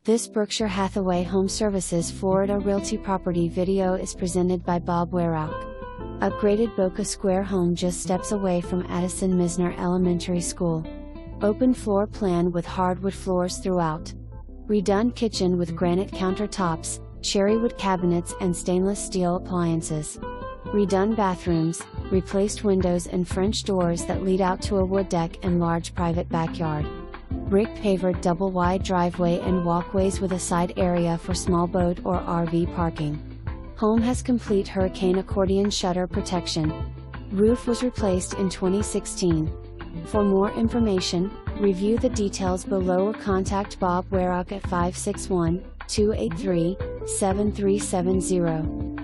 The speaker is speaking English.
This Berkshire Hathaway HomeServices Florida Realty property video is presented by Bob Weyrauch. Upgraded Boca Square home just steps away from ADDISON MIZNER Elementary School. Open floor plan with hardwood floors throughout. Redone kitchen with granite countertops, cherrywood cabinets and stainless steel appliances. Redone bathrooms, replaced windows and French doors that lead out to a wood deck and large private backyard. Brick pavered double-wide driveway and walkways with a side area for small boat or RV parking. Home has complete hurricane accordion shutter protection. Roof was replaced in 2016. For more information, review the details below or contact Bob Weyrauch at 561-283-7370.